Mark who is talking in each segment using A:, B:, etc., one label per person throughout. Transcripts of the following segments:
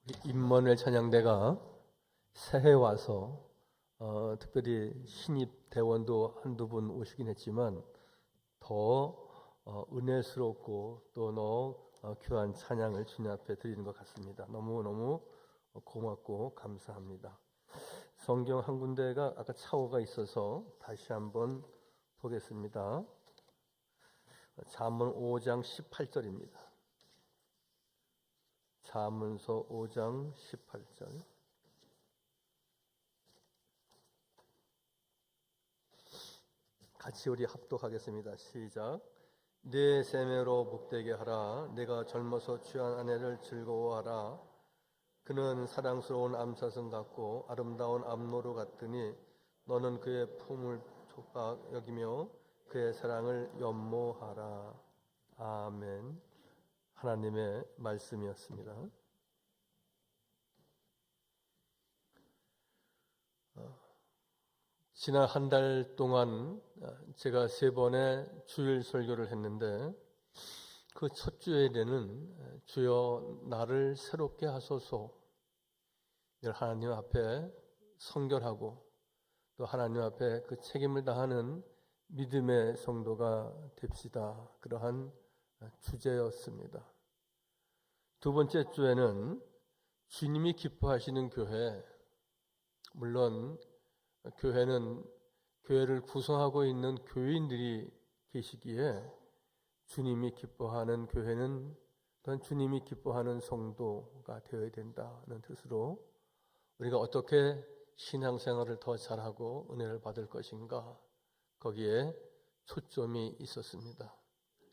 A: 임마누엘 찬양대가 새해 와서 특별히 신입 대원도 한두 분 오시긴 했지만 더 은혜스럽고 또 귀한 찬양을 주님 앞에 드리는 것 같습니다. 너무너무 고맙고 감사합니다. 성경 한 군데가 아까 착오가 있어서 다시 한번 보겠습니다. 잠언 5장 18절입니다. 잠언서 5장 18절. 같이 우리 합독하겠습니다. 시작. 내 세매로 복되게 하라. 내가 젊어서 취한 아내를 즐거워하라. 그는 사랑스러운 암사슴 같고 아름다운 암노루 같으니 너는 그의 품을 촉박 여기며 그의 사랑을 연모하라. 아멘. 하나님의 말씀이었습니다. 지난 한 달 동안 제가 3번의 주일 설교를 했는데 그 첫 주일에는 주여 나를 새롭게 하소서 하나님 앞에 성결하고 또 하나님 앞에 그 책임을 다하는 믿음의 성도가 됩시다. 그러한 주제였습니다. 두 번째 주에는 주님이 기뻐하시는 교회, 물론 교회를 구성하고 있는 교인들이 계시기에 주님이 기뻐하는 교회는 또한 주님이 기뻐하는 성도가 되어야 된다는 뜻으로 우리가 어떻게 신앙생활을 더 잘하고 은혜를 받을 것인가 거기에 초점이 있었습니다.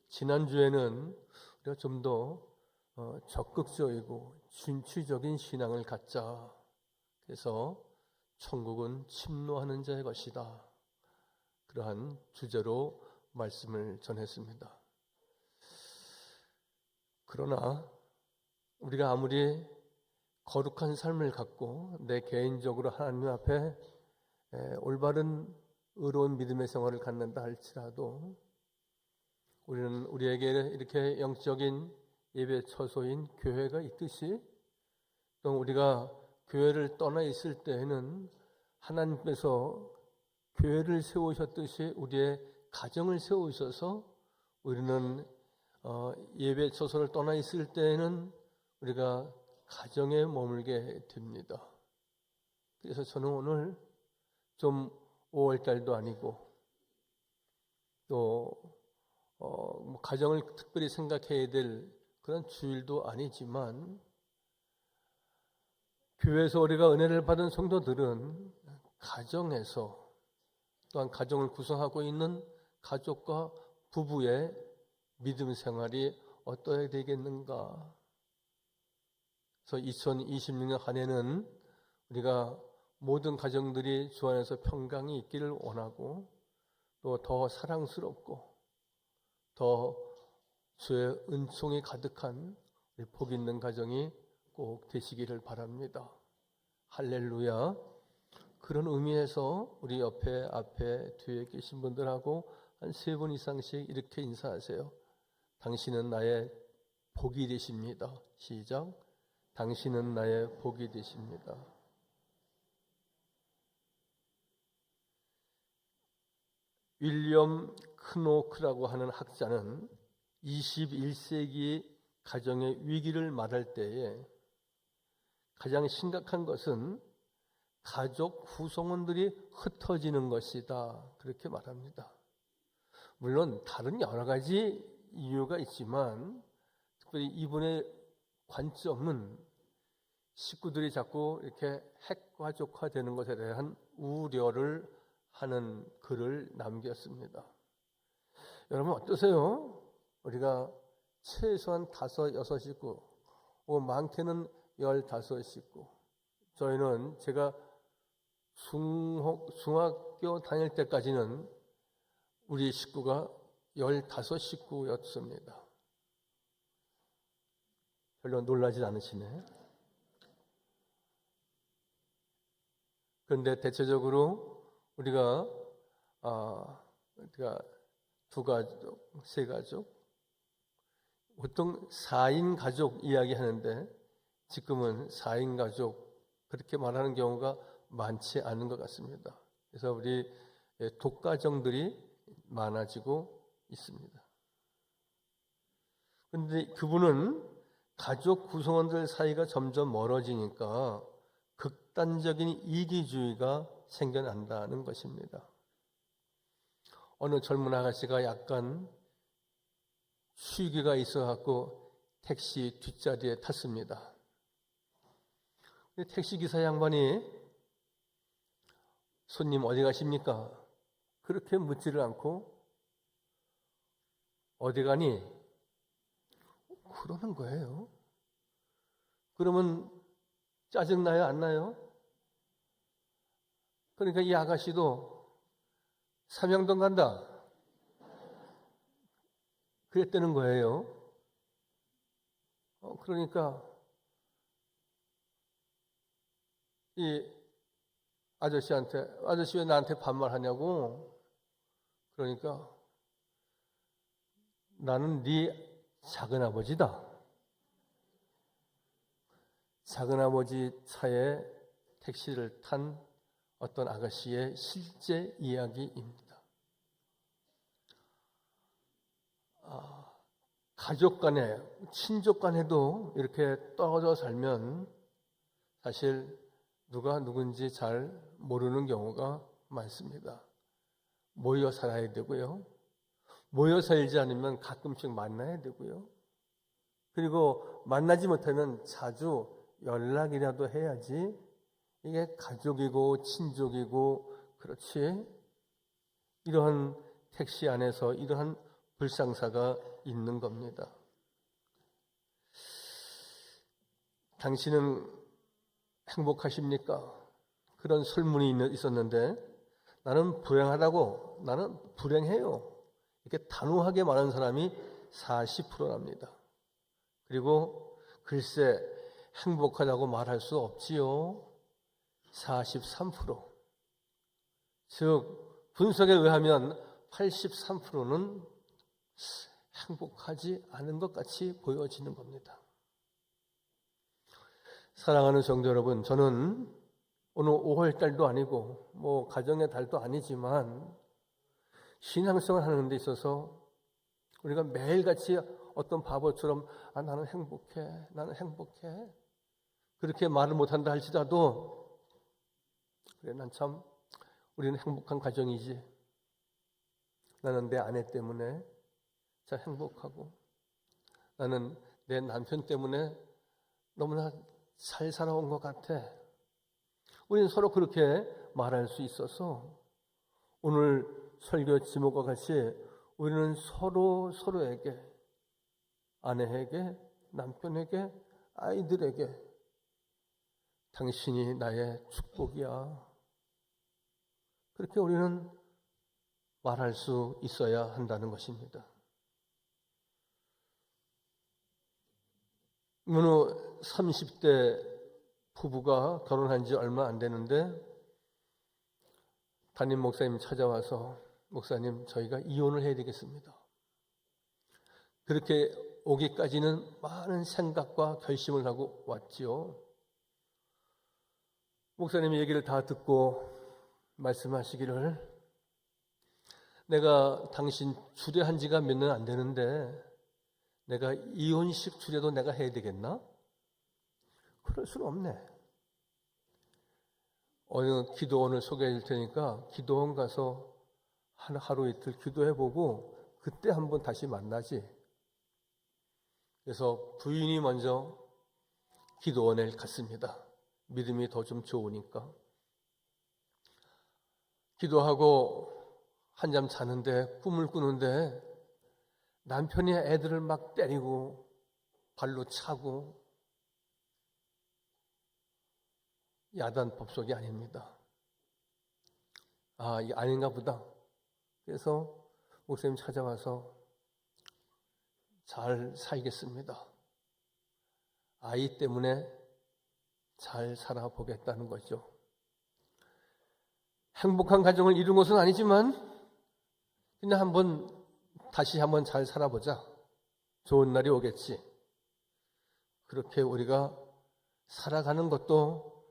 A: 지난주에는 우리가 좀 더 적극적이고 진취적인 신앙을 갖자. 그래서 천국은 침노하는 자의 것이다. 그러한 주제로 말씀을 전했습니다. 그러나 우리가 아무리 거룩한 삶을 갖고 내 개인적으로 하나님 앞에 올바른 의로운 믿음의 생활을 갖는다 할지라도 우리는 우리에게 이렇게 영적인 예배 처소인 교회가 있듯이 또 우리가 교회를 떠나 있을 때에는 하나님께서 교회를 세우셨듯이 우리의 가정을 세우셔서 우리는 예배 처소를 떠나 있을 때에는 우리가 가정에 머물게 됩니다. 그래서 저는 오늘 좀 5월달도 아니고 또 가정을 특별히 생각해야 될 그런 주일도 아니지만 교회에서 우리가 은혜를 받은 성도들은 가정에서 또한 가정을 구성하고 있는 가족과 부부의 믿음 생활이 어떠해야 되겠는가. 그래서 2026년 한 해는 우리가 모든 가정들이 주 안에서 평강이 있기를 원하고 또 더 사랑스럽고 더 주의 은총이 가득한 우리 복 있는 가정이 꼭 되시기를 바랍니다. 할렐루야. 그런 의미에서 우리 옆에, 앞에, 뒤에 계신 분들하고 한 3분 이상씩 이렇게 인사하세요. 당신은 나의 복이 되십니다. 시작. 당신은 나의 복이 되십니다. 윌리엄 크노크라고 하는 학자는 21세기 가정의 위기를 말할 때에 가장 심각한 것은 가족 구성원들이 흩어지는 것이다. 그렇게 말합니다. 물론 다른 여러 가지 이유가 있지만 특별히 이분의 관점은 식구들이 자꾸 이렇게 핵가족화되는 것에 대한 우려를 하는 글을 남겼습니다. 여러분 어떠세요? 우리가 최소한 5, 6식구, 많게는 15식구. 저희는 제가 중학교 다닐 때까지는 우리 식구가 15식구였습니다. 별로 놀라지 않으시네. 그런데 대체적으로 우리가 2가족, 3가족, 보통 4인 가족 이야기 하는데 지금은 4인 가족 그렇게 말하는 경우가 많지 않은 것 같습니다. 그래서 우리 독가정들이 많아지고 있습니다. 그런데 그분은 가족 구성원들 사이가 점점 멀어지니까 극단적인 이기주의가 생겨난다는 것입니다. 어느 젊은 아가씨가 약간 쉬기가 있어갖고 택시 뒷자리에 탔습니다. 택시기사 양반이 손님 어디 가십니까? 그렇게 묻지를 않고 어디 가니? 그러는 거예요. 그러면 짜증나요? 안 나요? 그러니까 이 아가씨도 삼양동 간다. 그랬다는 거예요. 그러니까 이 아저씨한테 아저씨 왜 나한테 반말하냐고. 그러니까 나는 네 작은아버지다. 작은아버지 차에 택시를 탄 어떤 아가씨의 실제 이야기입니다. 가족 간에, 친족 간에도 이렇게 떨어져 살면 사실 누가 누군지 잘 모르는 경우가 많습니다. 모여 살아야 되고요. 모여 살지 않으면 가끔씩 만나야 되고요. 그리고 만나지 못하면 자주 연락이라도 해야지 이게 가족이고 친족이고 그렇지. 이러한 택시 안에서 이러한 불상사가 있는 겁니다. 당신은 행복하십니까? 그런 설문이 있었는데 나는 불행하다고, 나는 불행해요. 이렇게 단호하게 말하는 사람이 40%랍니다. 그리고 글쎄 행복하다고 말할 수 없지요. 43%. 즉 분석에 의하면 83%는 행복하지 않은 것 같이 보여지는 겁니다. 사랑하는 성도 여러분, 저는 오늘 5월달도 아니고 가정의 달도 아니지만 신앙생활 하는 데 있어서 우리가 매일같이 어떤 바보처럼 나는 행복해, 나는 행복해 그렇게 말을 못한다 할지라도 그래 난 참 우리는 행복한 가정이지. 나는 내 아내 때문에 잘 행복하고 나는 내 남편 때문에 너무나 잘 살아온 것 같아. 우리는 서로 그렇게 말할 수 있어서 오늘 설교 제목과 같이 우리는 서로에게 아내에게 남편에게 아이들에게 당신이 나의 축복이야. 그렇게 우리는 말할 수 있어야 한다는 것입니다. 어느 30대 부부가 결혼한 지 얼마 안 되는데 담임 목사님 찾아와서 목사님 저희가 이혼을 해야 되겠습니다. 그렇게 오기까지는 많은 생각과 결심을 하고 왔지요. 목사님이 얘기를 다 듣고 말씀하시기를 내가 당신 주례한 지가 몇 년 안 되는데 내가 이혼식 주례도 내가 해야 되겠나? 그럴 수는 없네. 어느 기도원을 소개해 줄 테니까 기도원 가서 하루 이틀 기도해보고 그때 한번 다시 만나지. 그래서 부인이 먼저 기도원에 갔습니다. 믿음이 더 좀 좋으니까. 기도하고 한잠 자는데 꿈을 꾸는데 남편이 애들을 막 때리고 발로 차고 야단 법석이 아닙니다. 이게 아닌가 보다. 그래서 목사님 찾아와서 잘 살겠습니다. 아이 때문에 잘 살아보겠다는 거죠. 행복한 가정을 이룬 것은 아니지만 그냥 다시 한번 잘 살아보자. 좋은 날이 오겠지. 그렇게 우리가 살아가는 것도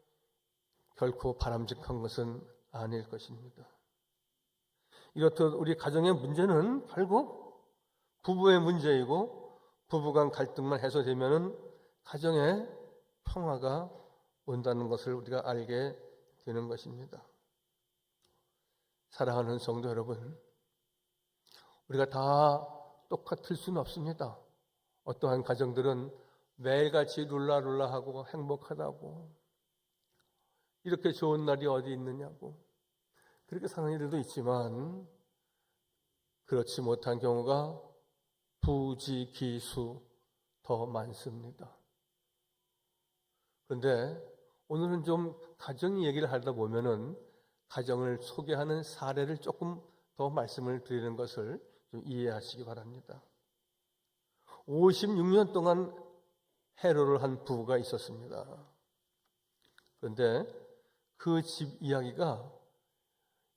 A: 결코 바람직한 것은 아닐 것입니다. 이렇듯 우리 가정의 문제는 결국 부부의 문제이고 부부 간 갈등만 해소되면은 가정에 평화가 온다는 것을 우리가 알게 되는 것입니다. 사랑하는 성도 여러분, 우리가 다 똑같을 수는 없습니다. 어떠한 가정들은 매일같이 룰라룰라하고 행복하다고, 이렇게 좋은 날이 어디 있느냐고 그렇게 사는 일들도 있지만, 그렇지 못한 경우가 부지기수 더 많습니다. 그런데 오늘은 좀 가정 얘기를 하다 보면은 가정을 소개하는 사례를 조금 더 말씀을 드리는 것을 좀 이해하시기 바랍니다. 56년 동안 해로를 한 부부가 있었습니다. 그런데 그 집 이야기가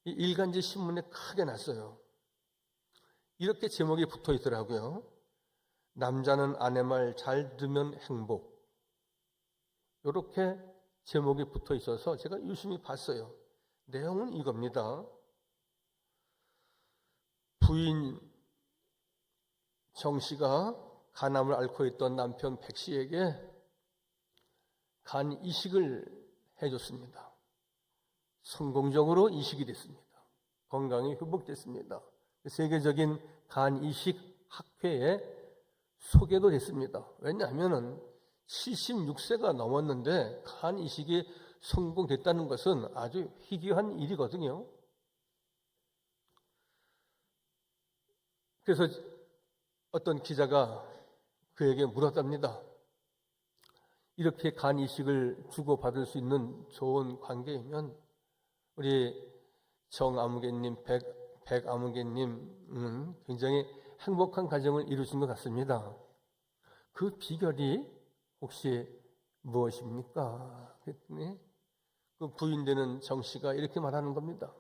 A: 일간지 신문에 크게 났어요. 이렇게 제목이 붙어 있더라고요. 남자는 아내 말 잘 들으면 행복. 이렇게 제목이 붙어 있어서 제가 유심히 봤어요. 내용은 이겁니다. 부인 정 씨가 간암을 앓고 있던 남편 백 씨에게 간 이식을 해줬습니다. 성공적으로 이식이 됐습니다. 건강이 회복됐습니다. 세계적인 간 이식 학회에 소개도 됐습니다. 왜냐하면 76세가 넘었는데 간 이식이 성공됐다는 것은 아주 희귀한 일이거든요. 그래서 어떤 기자가 그에게 물었답니다. 이렇게 간 이식을 주고받을 수 있는 좋은 관계이면 우리 정아무개님, 백아무개님은 굉장히 행복한 가정을 이루신 것 같습니다. 그 비결이 혹시 무엇입니까? 그랬더니 그 부인 되는 정 씨가 이렇게 말하는 겁니다.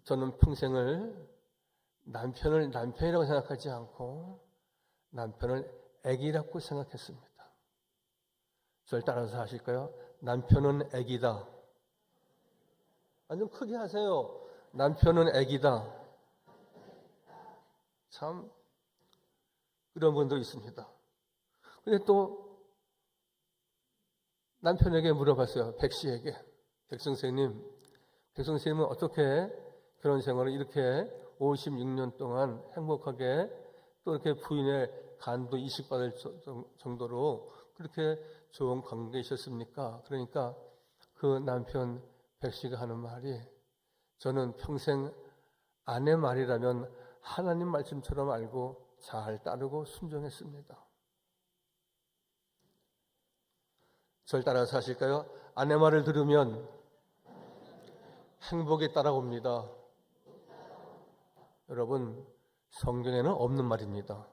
A: 저는 평생을 남편을 남편이라고 생각하지 않고 남편을 애기라고 생각했습니다. 저를 따라서 하실까요? 남편은 애기다. 좀 크게 하세요. 남편은 애기다. 참 그런 분도 있습니다. 근데 또 남편에게 물어봤어요. 백 씨에게. 백 선생님은 어떻게 결혼 생활을 이렇게 56년 동안 행복하게 또 이렇게 부인의 간도 이식받을 정도로 그렇게 좋은 관계이셨습니까? 그러니까 그 남편 백 씨가 하는 말이, 저는 평생 아내 말이라면 하나님 말씀처럼 알고 잘 따르고 순종했습니다. 절 따라서 하실까요? 아내 말을 들으면 행복이 따라옵니다. 여러분, 성경에는 없는 말입니다.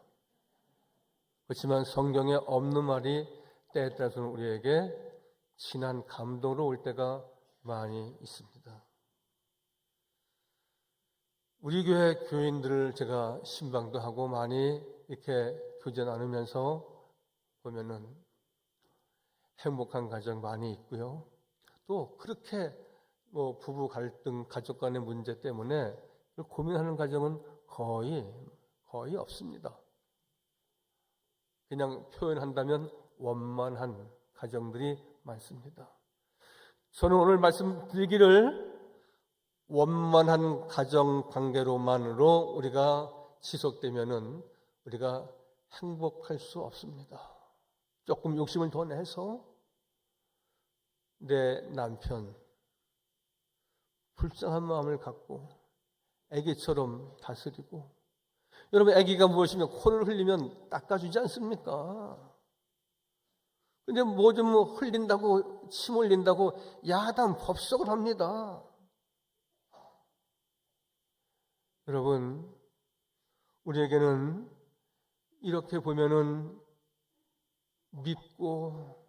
A: 그렇지만 성경에 없는 말이 때에 따라서는 우리에게 진한 감동으로 올 때가 많이 있습니다. 우리 교회 교인들을 제가 신방도 하고 많이 이렇게 교제 나누면서 보면은 행복한 가정 많이 있고요. 또 그렇게 부부 갈등, 가족 간의 문제 때문에 고민하는 가정은 거의 없습니다. 그냥 표현한다면 원만한 가정들이 많습니다. 저는 오늘 말씀드리기를 원만한 가정 관계로만으로 우리가 지속되면은 우리가 행복할 수 없습니다. 조금 욕심을 더 내서 내 남편 불쌍한 마음을 갖고 애기처럼 다스리고, 여러분 애기가 무엇이면 코를 흘리면 닦아주지 않습니까? 근데 뭐 좀 흘린다고 침 흘린다고 야단 법석을 합니다. 여러분, 우리에게는 이렇게 보면은 밉고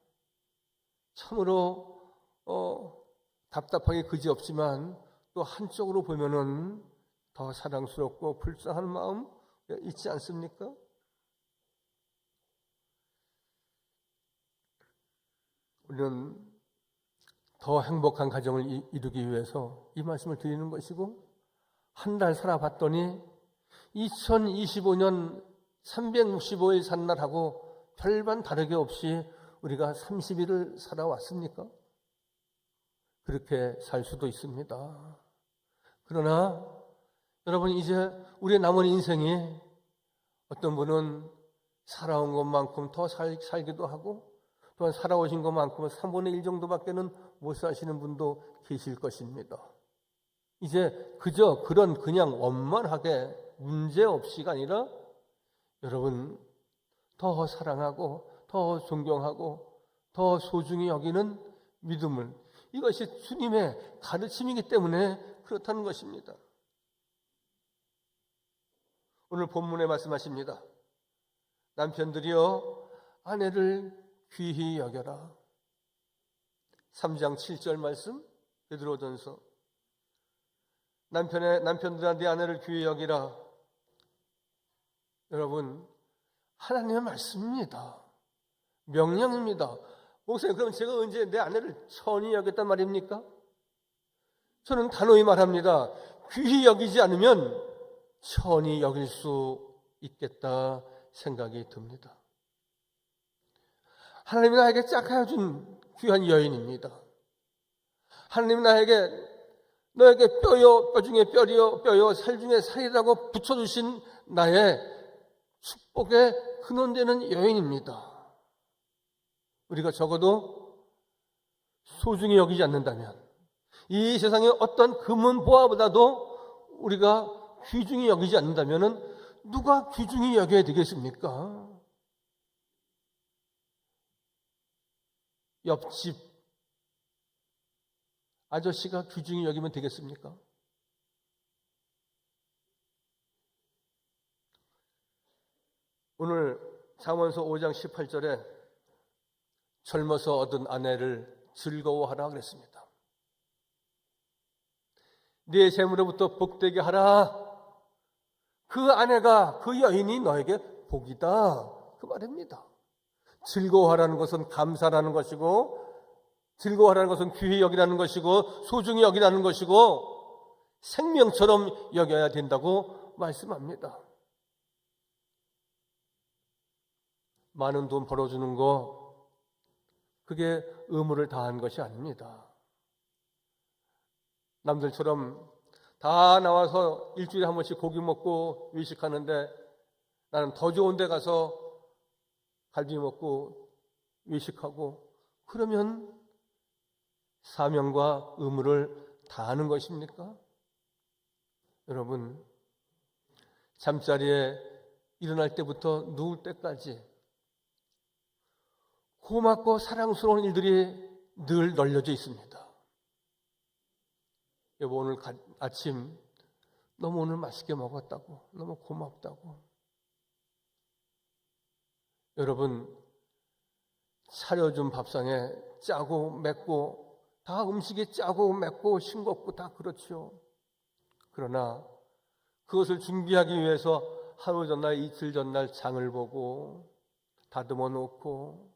A: 참으로 답답하게 그지없지만 또 한쪽으로 보면은 더 사랑스럽고 불쌍한 마음 있지 않습니까? 우리는 더 행복한 가정을 이루기 위해서 이 말씀을 드리는 것이고, 한 달 살아봤더니 2025년 365일 산 날하고 별반 다르게 없이 우리가 30일을 살아왔습니까? 그렇게 살 수도 있습니다. 그러나 여러분, 이제 우리의 남은 인생이 어떤 분은 살아온 것만큼 더 살기도 하고, 또한 살아오신 것만큼은 3분의 1 정도밖에는 못 사시는 분도 계실 것입니다. 이제 그저 그냥 원만하게 문제없이가 아니라 여러분, 더 사랑하고 더 존경하고 더 소중히 여기는 믿음을, 이것이 주님의 가르침이기 때문에 그렇다는 것입니다. 오늘 본문에 말씀하십니다. 남편들이여 아내를 귀히 여겨라. 3장 7절 말씀, 베드로전서. 남편들한테 아내를 귀히 여기라. 여러분, 하나님의 말씀입니다. 명령입니다. 목사님, 그럼 제가 언제 내 아내를 천히 여겼단 말입니까? 저는 단호히 말합니다. 귀히 여기지 않으면 천히 여길 수 있겠다 생각이 듭니다. 하나님이 나에게 짝하여 준 귀한 여인입니다. 하나님이 너에게 뼈 중에 뼈요 살 중에 살이라고 붙여주신 나의 축복의 근원되는 여인입니다. 우리가 적어도 소중히 여기지 않는다면, 이 세상의 어떤 금은 보화보다도 우리가 귀중히 여기지 않는다면 누가 귀중히 여겨야 되겠습니까? 옆집 아저씨가 귀중히 여기면 되겠습니까? 오늘 잠언서 5장 18절에 젊어서 얻은 아내를 즐거워하라 그랬습니다. 네 재물로부터 복되게 하라. 그 아내가, 그 여인이 너에게 복이다, 그 말입니다. 즐거워하라는 것은 감사라는 것이고, 즐거워하라는 것은 귀히 여기라는 것이고, 소중히 여기라는 것이고, 생명처럼 여겨야 된다고 말씀합니다. 많은 돈 벌어주는 거, 그게 의무를 다한 것이 아닙니다. 남들처럼 다 나와서 일주일에 한 번씩 고기 먹고 외식하는데, 나는 더 좋은 데 가서 갈비 먹고 외식하고, 그러면 사명과 의무를 다하는 것입니까? 여러분, 잠자리에 일어날 때부터 누울 때까지 고맙고 사랑스러운 일들이 늘 널려져 있습니다. 여보, 오늘 아침 너무 오늘 맛있게 먹었다고, 너무 고맙다고. 여러분, 차려준 밥상에 짜고 맵고, 다 음식이 짜고 맵고 싱겁고 다 그렇죠. 그러나 그것을 준비하기 위해서 하루 전날, 이틀 전날 장을 보고 다듬어 놓고,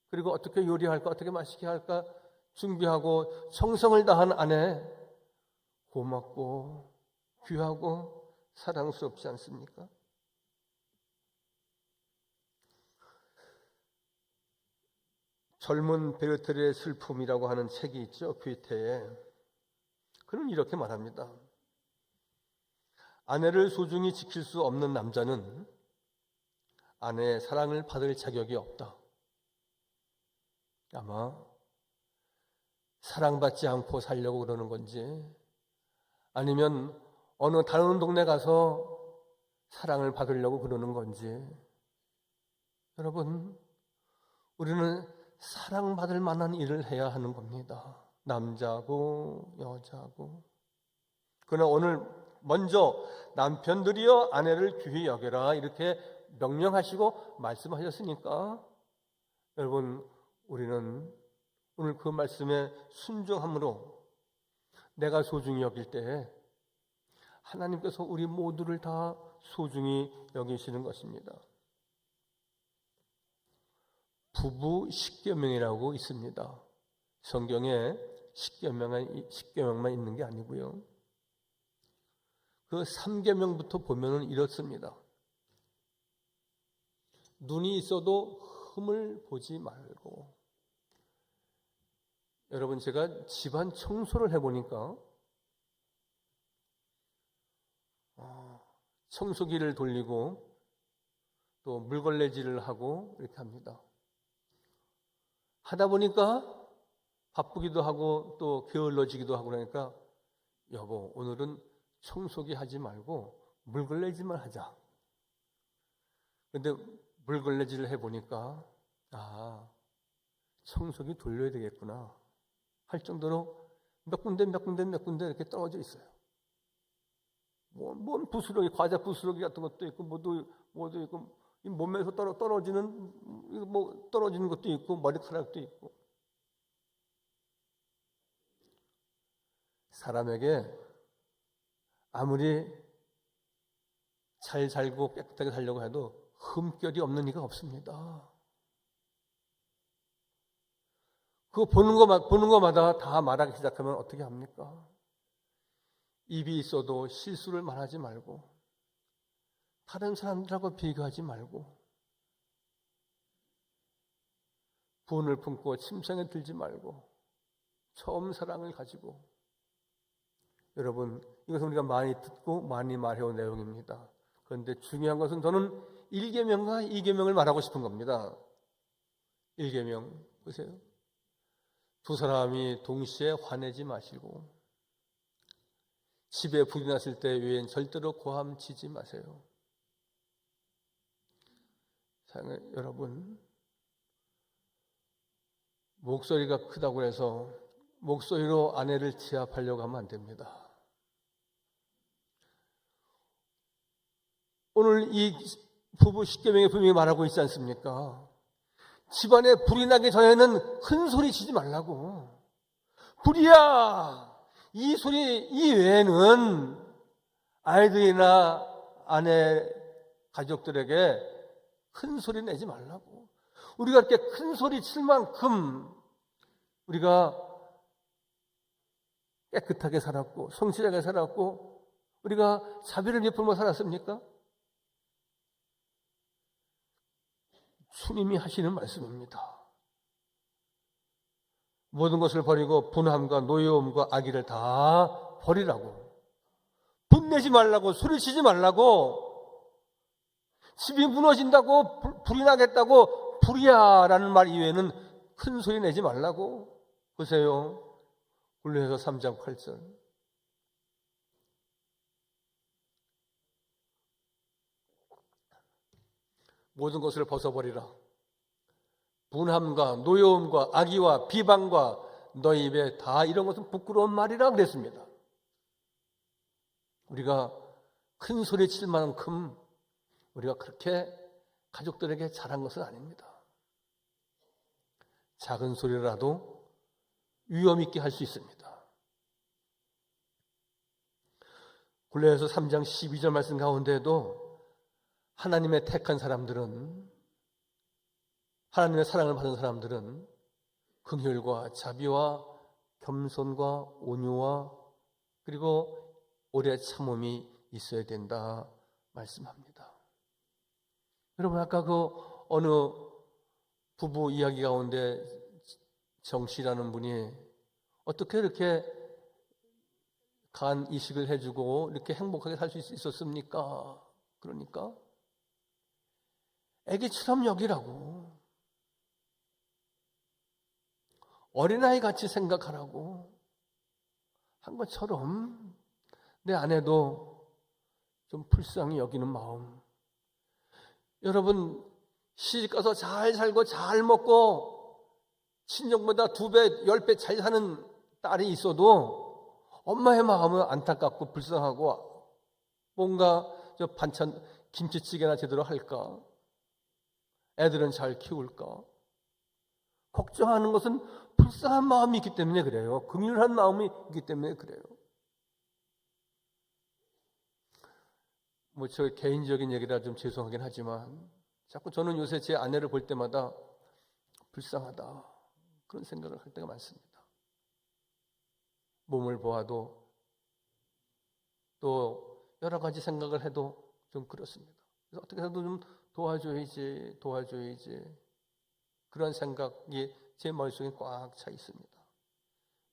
A: 그리고 어떻게 요리할까, 어떻게 맛있게 할까 준비하고 정성을 다한 아내, 고맙고 귀하고 사랑스럽지 않습니까? 젊은 베르테르의 슬픔이라고 하는 책이 있죠, 괴테에. 그는 이렇게 말합니다. 아내를 소중히 지킬 수 없는 남자는 아내의 사랑을 받을 자격이 없다. 아마 사랑받지 않고 살려고 그러는 건지, 아니면 어느 다른 동네 가서 사랑을 받으려고 그러는 건지, 여러분, 우리는 사랑받을 만한 일을 해야 하는 겁니다. 남자고 여자고. 그러나 오늘 먼저 남편들이여 아내를 귀히 여겨라, 이렇게 명령하시고 말씀하셨으니까, 여러분, 우리는 오늘 그 말씀에 순종함으로 내가 소중히 여길 때 하나님께서 우리 모두를 다 소중히 여기시는 것입니다. 부부 십계명이라고 있습니다. 성경에 십계명만 있는 게 아니고요. 그 3계명부터 보면은 이렇습니다. 눈이 있어도 흠을 보지 말고. 여러분, 제가 집안 청소를 해보니까 청소기를 돌리고 또 물걸레질을 하고 이렇게 합니다. 하다 보니까 바쁘기도 하고 또 게을러지기도 하고 그러니까 여보, 오늘은 청소기 하지 말고 물걸레질만 하자. 그런데 물걸레질을 해보니까 청소기 돌려야 되겠구나 할 정도로 몇 군데 이렇게 떨어져 있어요. 뭔 부스러기, 과자 부스러기 같은 것도 있고 뭐도 있고 몸에서 떨어지는 것도 있고 머리카락도 있고. 사람에게 아무리 잘 살고 깨끗하게 살려고 해도 흠결이 없는 이가 없습니다. 그거 보는 것마다 다 말하기 시작하면 어떻게 합니까? 입이 있어도 실수를 말하지 말고 다른 사람들하고 비교하지 말고 분을 품고 침상에 들지 말고 처음 사랑을 가지고. 여러분, 이것은 우리가 많이 듣고 많이 말해온 내용입니다. 그런데 중요한 것은 저는 1계명과 2계명을 말하고 싶은 겁니다. 1계명 보세요. 두 사람이 동시에 화내지 마시고 집에 불이 났을 때 외엔 절대로 고함치지 마세요. 여러분, 목소리가 크다고 해서 목소리로 아내를 제압하려고 하면 안 됩니다. 오늘 이 부부 십계명에 분명히 말하고 있지 않습니까? 집안에 불이 나기 전에는 큰 소리 치지 말라고. 불이야! 이 소리 이외에는 아이들이나 아내, 가족들에게 큰 소리 내지 말라고. 우리가 이렇게 큰 소리 칠 만큼 우리가 깨끗하게 살았고 성실하게 살았고 우리가 자비를 베풀며 살았습니까? 주님이 하시는 말씀입니다. 모든 것을 버리고 분함과 노여움과 악의를 다 버리라고. 분내지 말라고, 소리치지 말라고. 집이 무너진다고, 불이 나겠다고, 불이야라는 말 이외에는 큰 소리 내지 말라고. 보세요. 골로새서 3장 8절. 모든 것을 벗어버리라. 분함과 노여움과 악의와 비방과 너희 입에 다 이런 것은 부끄러운 말이라 그랬습니다. 우리가 큰 소리 칠 만큼 우리가 그렇게 가족들에게 잘한 것은 아닙니다. 작은 소리라도 위험 있게 할 수 있습니다. 골로새서 3장 12절 말씀 가운데에도 하나님의 택한 사람들은, 하나님의 사랑을 받은 사람들은 긍휼과 자비와 겸손과 온유와 그리고 오래 참음이 있어야 된다 말씀합니다. 여러분, 아까 그 어느 부부 이야기 가운데 정씨라는 분이 어떻게 이렇게 간 이식을 해주고 이렇게 행복하게 살 수 있었습니까? 그러니까 애기처럼 여기라고, 어린아이 같이 생각하라고 한 것처럼 내 아내도 좀 불쌍히 여기는 마음. 여러분, 시집가서 잘 살고 잘 먹고 친정보다 2배, 10배 잘 사는 딸이 있어도 엄마의 마음은 안타깝고 불쌍하고 뭔가 저 반찬 김치찌개나 제대로 할까? 애들은 잘 키울까? 걱정하는 것은 불쌍한 마음이 있기 때문에 그래요. 긍휼한 마음이 있기 때문에 그래요. 뭐 저 개인적인 얘기라 좀 죄송하긴 하지만 자꾸 저는 요새 제 아내를 볼 때마다 불쌍하다. 그런 생각을 할 때가 많습니다. 몸을 보아도 또 여러 가지 생각을 해도 좀 그렇습니다. 그래서 어떻게 해서도 좀 도와줘야지 그런 생각이 제 머릿속에 꽉 차 있습니다.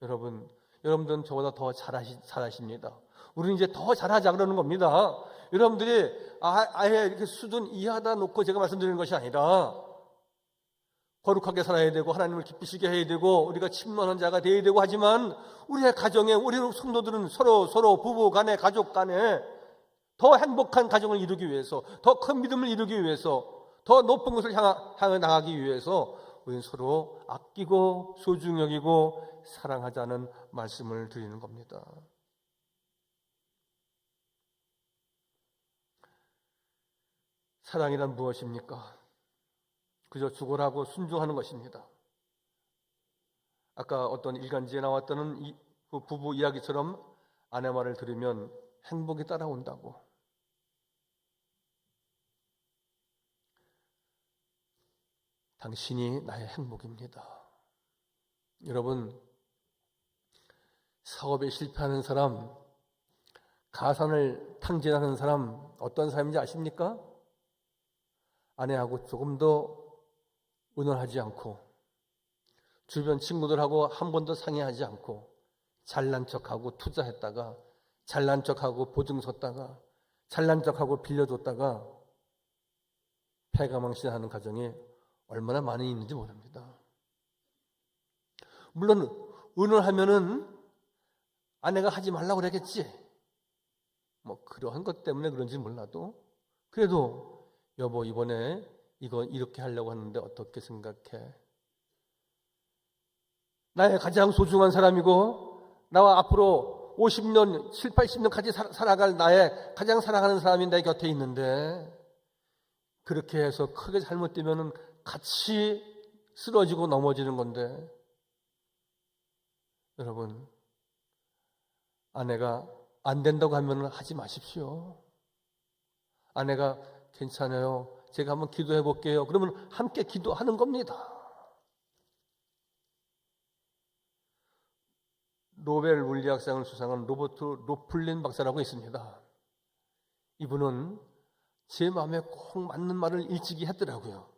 A: 여러분들은 저보다 더 잘하십니다. 우리는 이제 더 잘하자 그러는 겁니다. 여러분들이 아예 이렇게 수준 이하다 놓고 제가 말씀드리는 것이 아니라 거룩하게 살아야 되고 하나님을 기쁘시게 해야 되고 우리가 침노하는 자가 되어야 되고 하지만 우리의 가정에 우리 성도들은 서로 부부 간에 가족 간에 더 행복한 가정을 이루기 위해서 더 큰 믿음을 이루기 위해서 더 높은 것을 향해 나가기 위해서 우리는 서로 아끼고 소중히 여기고 사랑하자는 말씀을 드리는 겁니다. 사랑이란 무엇입니까? 그저 죽으라고 순종하는 것입니다. 아까 어떤 일간지에 나왔던 그 부부 이야기처럼 아내 말을 들으면 행복이 따라온다고. 당신이 나의 행복입니다. 여러분, 사업에 실패하는 사람, 가산을 탕진하는 사람 어떤 사람인지 아십니까? 아내하고 조금 더 의논하지 않고 주변 친구들하고 한 번도 상의하지 않고 잘난 척하고 투자했다가 잘난 척하고 보증 섰다가 잘난 척하고 빌려줬다가 패가망신하는 가정이 얼마나 많이 있는지 모릅니다. 물론 의논하면은 아내가 하지 말라고 그러겠지. 뭐 그러한 것 때문에 그런지 몰라도 그래도 여보 이번에 이거 이렇게 하려고 하는데 어떻게 생각해? 나의 가장 소중한 사람이고 나와 앞으로 50년, 7, 80년 같이 살아갈 나의 가장 사랑하는 사람이 내 곁에 있는데 그렇게 해서 크게 잘못되면 같이 쓰러지고 넘어지는 건데 여러분 아내가 안 된다고 하면 하지 마십시오. 아내가 괜찮아요. 제가 한번 기도해 볼게요. 그러면 함께 기도하는 겁니다. 노벨 물리학상을 수상한 로버트 로플린 박사라고 있습니다. 이분은 제 마음에 꼭 맞는 말을 일찍이 했더라고요.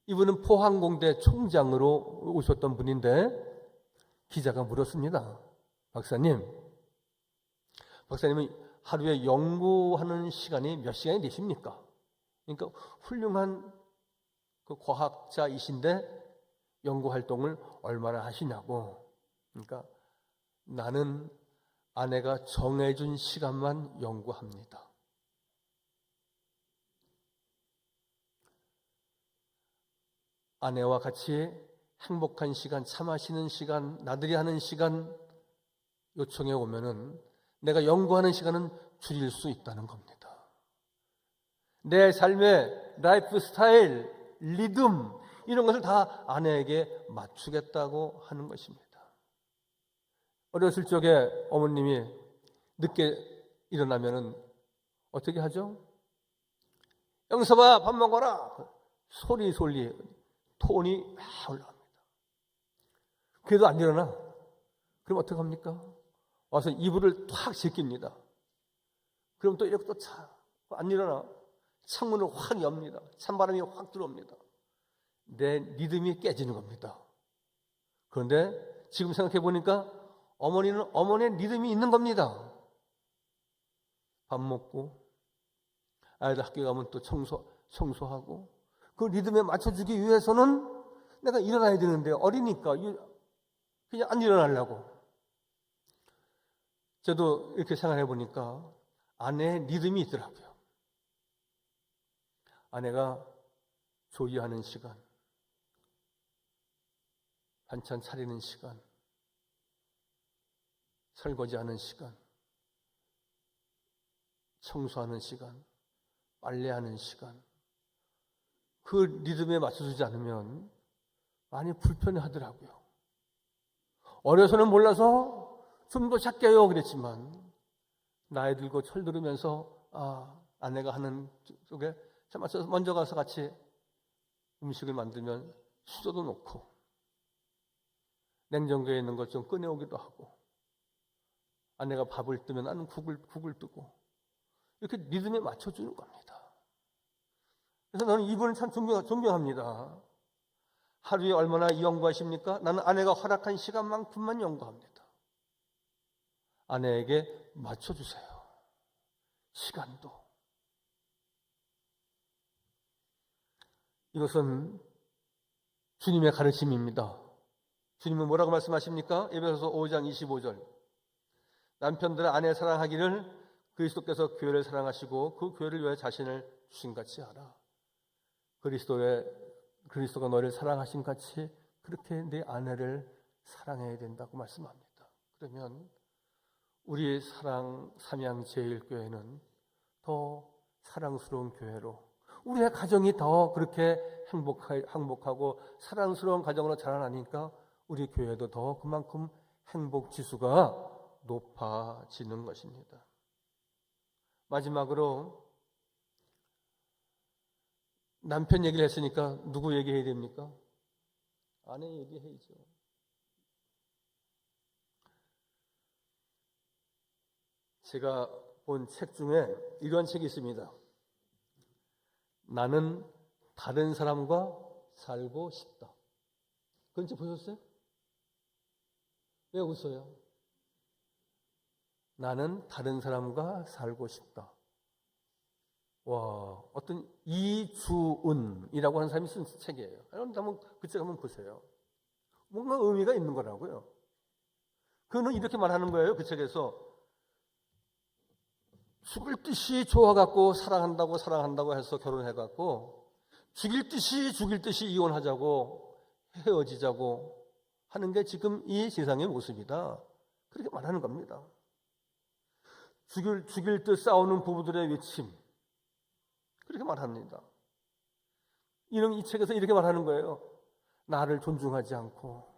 A: 이분은 포항공대 총장으로 오셨던 분인데 기자가 물었습니다. 박사님은 하루에 연구하는 시간이 몇 시간이 되십니까? 그러니까 훌륭한 그 과학자이신데 연구 활동을 얼마나 하시냐고. 그러니까 나는 아내가 정해준 시간만 연구합니다. 아내와 같이 행복한 시간, 차 마시는 시간, 나들이 하는 시간 요청해 오면은 내가 연구하는 시간은 줄일 수 있다는 겁니다. 내 삶의 라이프 스타일, 리듬 이런 것을 다 아내에게 맞추겠다고 하는 것입니다. 어렸을 적에 어머님이 늦게 일어나면은 어떻게 하죠? 영섭아 밥 먹어라. 소리 톤이 막 올라갑니다. 그래도 안 일어나. 그럼 어떡합니까? 와서 이불을 탁 제낍니다. 그럼 또 이렇게 또 안 일어나. 창문을 확 엽니다. 찬바람이 확 들어옵니다. 내 리듬이 깨지는 겁니다. 그런데 지금 생각해 보니까 어머니의 리듬이 있는 겁니다. 밥 먹고 아이들 학교 가면 또 청소하고 그 리듬에 맞춰주기 위해서는 내가 일어나야 되는데 어리니까 그냥 안 일어나려고. 저도 이렇게 생각해 보니까 아내의 리듬이 있더라고요. 아내가 조리하는 시간, 반찬 차리는 시간, 설거지하는 시간, 청소하는 시간, 빨래하는 시간, 그 리듬에 맞춰주지 않으면 많이 불편해하더라고요. 어려서는 몰라서 좀 더 작게요 그랬지만 나이 들고 철 들으면서 아내가 하는 쪽에 맞춰서 먼저 가서 같이 음식을 만들면 수저도 놓고 냉장고에 있는 것 좀 꺼내오기도 하고, 아내가 밥을 뜨면 나는 국을 뜨고, 이렇게 리듬에 맞춰주는 겁니다. 그래서 나는 이분을 참 존경합니다. 하루에 얼마나 연구하십니까? 나는 아내가 허락한 시간만큼만 연구합니다. 아내에게 맞춰주세요. 시간도. 이것은 주님의 가르침입니다. 주님은 뭐라고 말씀하십니까? 에베소서 5장 25절. 남편들은 아내 사랑하기를 그리스도께서 교회를 사랑하시고 그 교회를 위하여 자신을 주신 같이 하라. 그리스도가 너를 사랑하신 같이 그렇게 내 아내를 사랑해야 된다고 말씀합니다. 그러면 우리 삼양제일교회는 더 사랑스러운 교회로, 우리의 가정이 더 그렇게 행복하고 사랑스러운 가정으로 자라나니까 우리 교회도 더 그만큼 행복지수가 높아지는 것입니다. 마지막으로 남편 얘기를 했으니까 누구 얘기해야 됩니까? 아내 얘기해야죠. 제가 본 책 중에 이런 책이 있습니다. 나는 다른 사람과 살고 싶다. 그런 책 보셨어요? 왜 웃어요? 나는 다른 사람과 살고 싶다. 와, 어떤 이주은이라고 하는 사람이 쓴 책이에요. 한번 그 책 한번 보세요. 뭔가 의미가 있는 거라고요. 그는 이렇게 말하는 거예요. 그 책에서 죽을 듯이 좋아갖고 사랑한다고 해서 결혼해갖고 죽일 듯이 이혼하자고 헤어지자고 하는 게 지금 이 세상의 모습이다. 그렇게 말하는 겁니다. 죽일 듯 싸우는 부부들의 외침, 그렇게 말합니다. 이 책에서 이렇게 말하는 거예요. 나를 존중하지 않고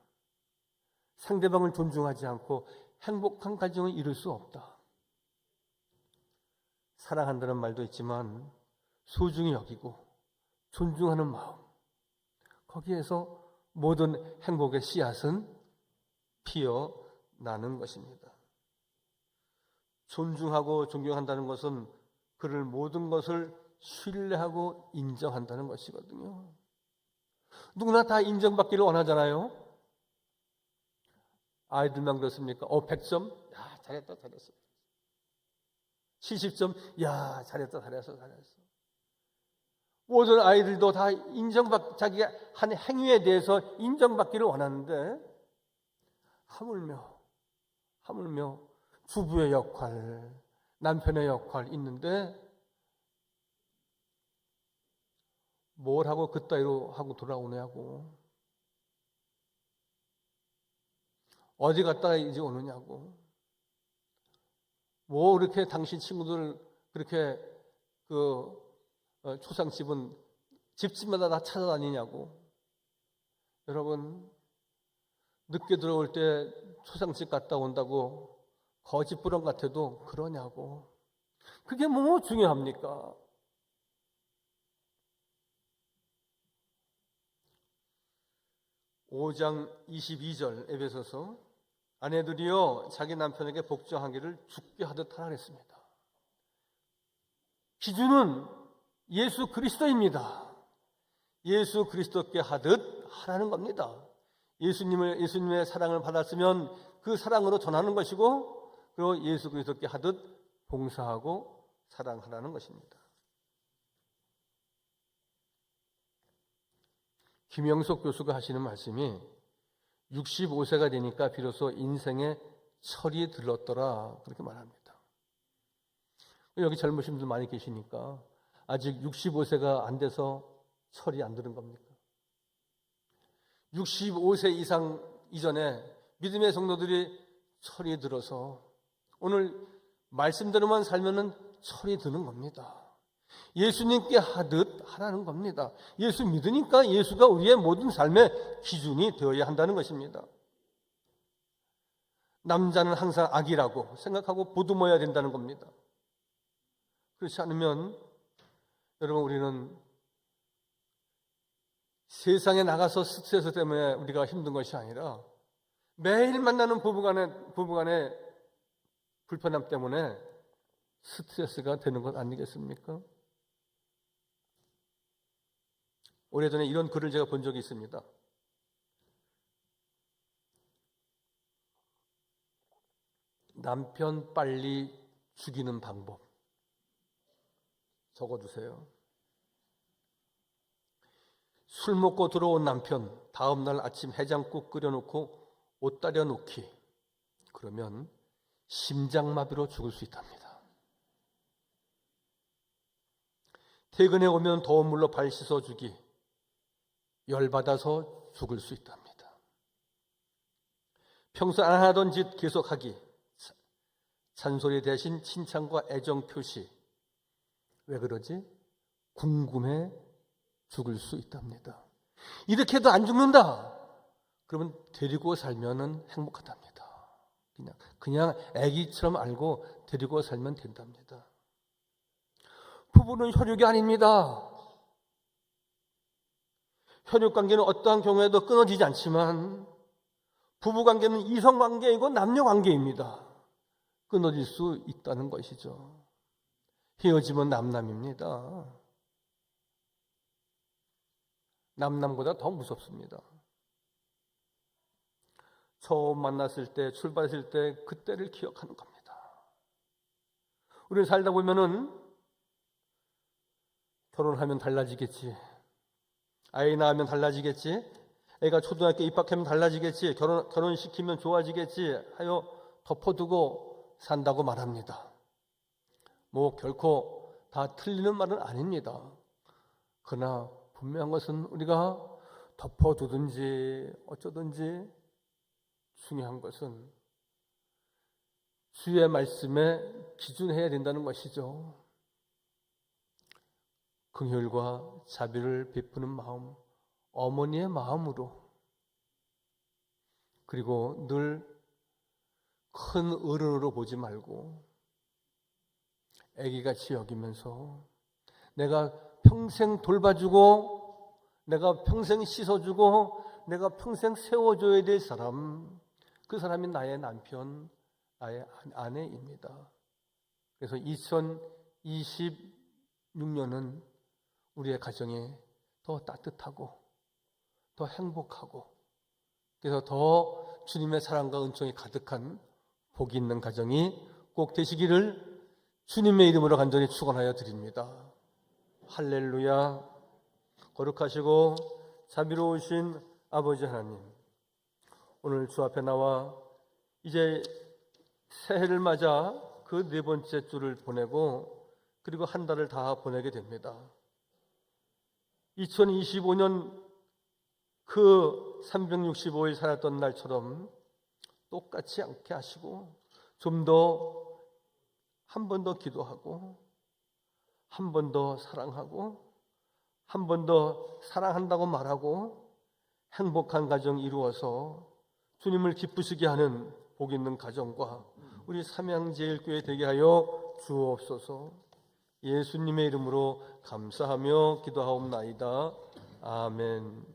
A: 상대방을 존중하지 않고 행복한 가정을 이룰 수 없다. 사랑한다는 말도 있지만 소중히 여기고 존중하는 마음, 거기에서 모든 행복의 씨앗은 피어나는 것입니다. 존중하고 존경한다는 것은 그를 모든 것을 신뢰하고 인정한다는 것이거든요. 누구나 다 인정받기를 원하잖아요. 아이들만 그렇습니까? 100점? 야, 잘했다. 70점? 야, 잘했어. 모든 아이들도 다 자기가 한 행위에 대해서 인정받기를 원하는데, 하물며 주부의 역할, 남편의 역할 있는데 뭘 하고 그따위로 하고 돌아오냐고, 어디 갔다가 이제 오느냐고, 뭐 그렇게 당신 친구들 그렇게 초상집은 집집마다 다 찾아다니냐고. 여러분, 늦게 들어올 때 초상집 갔다 온다고 거짓부렁 같아도 그러냐고. 그게 뭐 중요합니까? (5장 22절) 에베소서, 아내들이여 자기 남편에게 복종하기를 죽게 하듯 하라 그랬습니다. 기준은 예수 그리스도입니다. 예수 그리스도께 하듯 하라는 겁니다. 예수님의 사랑을 받았으면 그 사랑으로 전하는 것이고, 그리고 예수 그리스도께 하듯 봉사하고 사랑하라는 것입니다. 김영석 교수가 하시는 말씀이 65세가 되니까 비로소 인생의 철이 들렀더라, 그렇게 말합니다. 여기 젊으신 분들 많이 계시니까 아직 65세가 안 돼서 철이 안 드는 겁니까? 65세 이상 이전에 믿음의 성도들이 철이 들어서 오늘 말씀대로만 살면은 철이 드는 겁니다. 예수님께 하듯 하라는 겁니다. 예수 믿으니까 예수가 우리의 모든 삶의 기준이 되어야 한다는 것입니다. 남자는 항상 악이라고 생각하고 보듬어야 된다는 겁니다. 그렇지 않으면 여러분, 우리는 세상에 나가서 스트레스 때문에 우리가 힘든 것이 아니라 매일 만나는 부부간의 불편함 때문에 스트레스가 되는 것 아니겠습니까? 오래전에 이런 글을 제가 본 적이 있습니다. 남편 빨리 죽이는 방법 적어주세요. 술 먹고 들어온 남편, 다음날 아침 해장국 끓여놓고 옷 다려 놓기. 그러면 심장마비로 죽을 수 있답니다. 퇴근해 오면 더운 물로 발 씻어주기. 열받아서 죽을 수 있답니다. 평소 안 하던 짓 계속하기. 잔소리 대신 칭찬과 애정 표시. 왜 그러지? 궁금해 죽을 수 있답니다. 이렇게 해도 안 죽는다. 그러면 데리고 살면은 행복하답니다. 그냥 아기처럼 알고 데리고 살면 된답니다. 부부는 혈육이 아닙니다. 혈육관계는 어떠한 경우에도 끊어지지 않지만 부부관계는 이성관계이고 남녀관계입니다. 끊어질 수 있다는 것이죠. 헤어지면 남남입니다. 남남보다 더 무섭습니다. 처음 만났을 때, 출발했을 때 그때를 기억하는 겁니다. 우리는 살다 보면은 결혼하면 달라지겠지, 아이 낳으면 달라지겠지, 애가 초등학교 입학하면 달라지겠지, 결혼시키면 좋아지겠지 하여 덮어두고 산다고 말합니다. 뭐 결코 다 틀리는 말은 아닙니다. 그러나 분명한 것은 우리가 덮어두든지 어쩌든지 중요한 것은 주의 말씀에 기준해야 된다는 것이죠. 긍휼과 자비를 베푸는 마음, 어머니의 마음으로, 그리고 늘 큰 어른으로 보지 말고 아기같이 여기면서 내가 평생 돌봐주고 내가 평생 씻어주고 내가 평생 세워줘야 될 사람, 그 사람이 나의 남편, 나의 아내입니다. 그래서 2026년은 우리의 가정이 더 따뜻하고 더 행복하고, 그래서 더 주님의 사랑과 은총이 가득한 복이 있는 가정이 꼭 되시기를 주님의 이름으로 간절히 축원하여 드립니다. 할렐루야. 거룩하시고 자비로우신 아버지 하나님, 오늘 주 앞에 나와 이제 새해를 맞아 그 네 번째 주를 보내고 그리고 한 달을 다 보내게 됩니다. 2025년 그 365일 살았던 날처럼 똑같지 않게 하시고 좀 더 한 번 더 기도하고 한 번 더 사랑하고 한 번 더 사랑한다고 말하고 행복한 가정 이루어서 주님을 기쁘시게 하는 복 있는 가정과 우리 삼양제일교회 되게 하여 주옵소서. 예수님의 이름으로 감사하며 기도하옵나이다. 아멘.